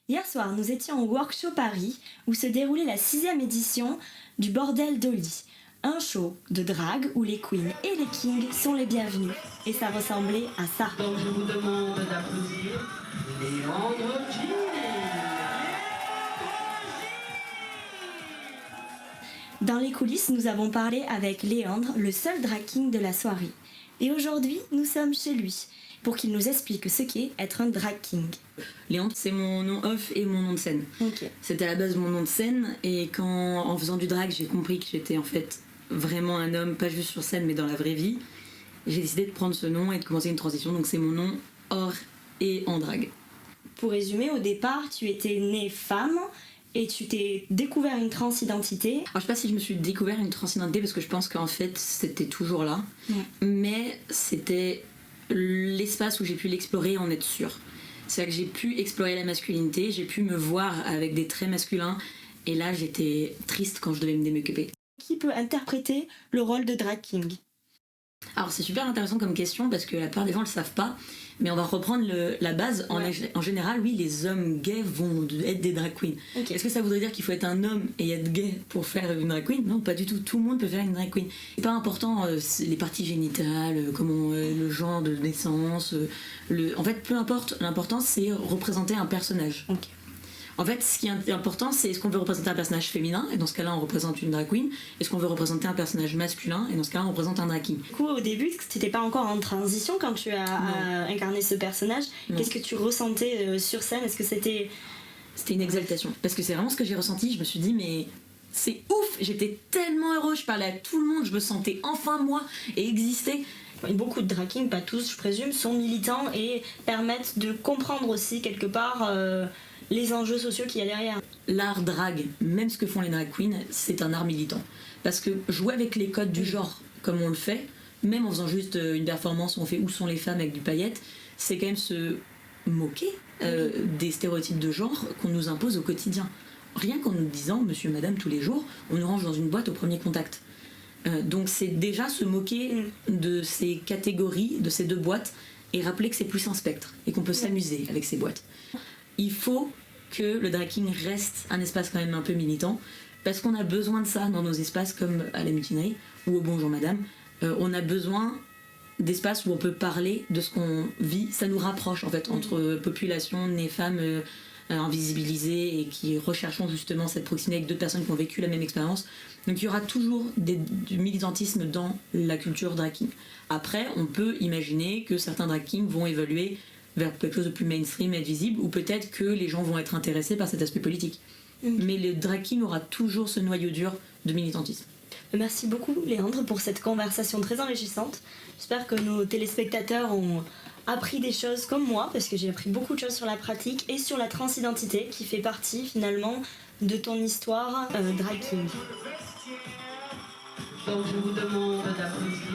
Hier soir, nous étions au Workshop Paris où se déroulait la 6e édition du Bordel d'Oli. Un show de drague où les queens et les kings sont les bienvenus. Et ça ressemblait à ça. Donc je vous demande d'applaudir Léandre Gilles. Dans les coulisses, nous avons parlé avec Léandre, le seul drag king de la soirée. Et aujourd'hui, nous sommes chez lui pour qu'il nous explique ce qu'est être un drag king. Léandre, c'est mon nom off et mon nom de scène. Ok. C'était à la base mon nom de scène et quand, en faisant du drag, j'ai compris que j'étais en fait vraiment un homme, pas juste sur scène mais dans la vraie vie, j'ai décidé de prendre ce nom et de commencer une transition, donc c'est mon nom hors et en drag. Pour résumer, au départ, tu étais née femme et tu t'es découvert une transidentité. Alors je sais pas si je me suis découvert une transidentité parce que je pense qu'en fait c'était toujours là, mais c'était l'espace où j'ai pu l'explorer et en être sûre. C'est-à-dire que j'ai pu explorer la masculinité, j'ai pu me voir avec des traits masculins et là j'étais triste quand je devais me démake-upper. Qui peut interpréter le rôle de drag king? Alors c'est super intéressant comme question parce que la plupart des gens le savent pas, mais on va reprendre la base. En général, oui, les hommes gays vont être des drag queens. Okay. Est-ce que ça voudrait dire qu'il faut être un homme et être gay pour faire une drag queen? Non, pas du tout. Tout le monde peut faire une drag queen. C'est pas important les parties génitales, comment le genre de naissance. En fait, peu importe. L'important c'est représenter un personnage. Okay. En fait, ce qui est important, c'est est-ce qu'on veut représenter un personnage féminin, et dans ce cas-là, on représente une drag queen. Est-ce qu'on veut représenter un personnage masculin, et dans ce cas-là, on représente un drag king. Du coup, au début, tu n'étais pas encore en transition quand tu as incarné ce personnage. Non. Qu'est-ce que tu ressentais sur scène? Est-ce que c'était... C'était une exaltation. Parce que c'est vraiment ce que j'ai ressenti. Je me suis dit, mais c'est ouf! J'étais tellement heureuse, je parlais à tout le monde, je me sentais enfin moi et exister. Beaucoup de drag kings, pas tous, je présume, sont militants et permettent de comprendre aussi quelque part les enjeux sociaux qu'il y a derrière. L'art drag, même ce que font les drag queens, c'est un art militant. Parce que jouer avec les codes du genre, comme on le fait, même en faisant juste une performance où on fait où sont les femmes avec du paillette, c'est quand même se moquer des stéréotypes de genre qu'on nous impose au quotidien. Rien qu'en nous disant monsieur, madame tous les jours, on nous range dans une boîte au premier contact. Donc c'est déjà se moquer de ces catégories, de ces deux boîtes, et rappeler que c'est plus un spectre et qu'on peut s'amuser avec ces boîtes. Il faut que le drag king reste un espace quand même un peu militant, parce qu'on a besoin de ça dans nos espaces comme à la mutinerie ou au Bonjour Madame. On a besoin d'espaces où on peut parler de ce qu'on vit. Ça nous rapproche en fait entre population, les femmes invisibilisées et qui recherchons justement cette proximité avec d'autres personnes qui ont vécu la même expérience. Donc il y aura toujours du militantisme dans la culture drag king. Après, on peut imaginer que certains drag kings vont évoluer vers quelque chose de plus mainstream, être visible, ou peut-être que les gens vont être intéressés par cet aspect politique. Mais le drag king aura toujours ce noyau dur de militantisme. Merci beaucoup Léandre pour cette conversation très enrichissante. J'espère que nos téléspectateurs ont appris des choses comme moi, parce que j'ai appris beaucoup de choses sur la pratique et sur la transidentité qui fait partie finalement de ton histoire drag king. Donc je vous demande d'applaudir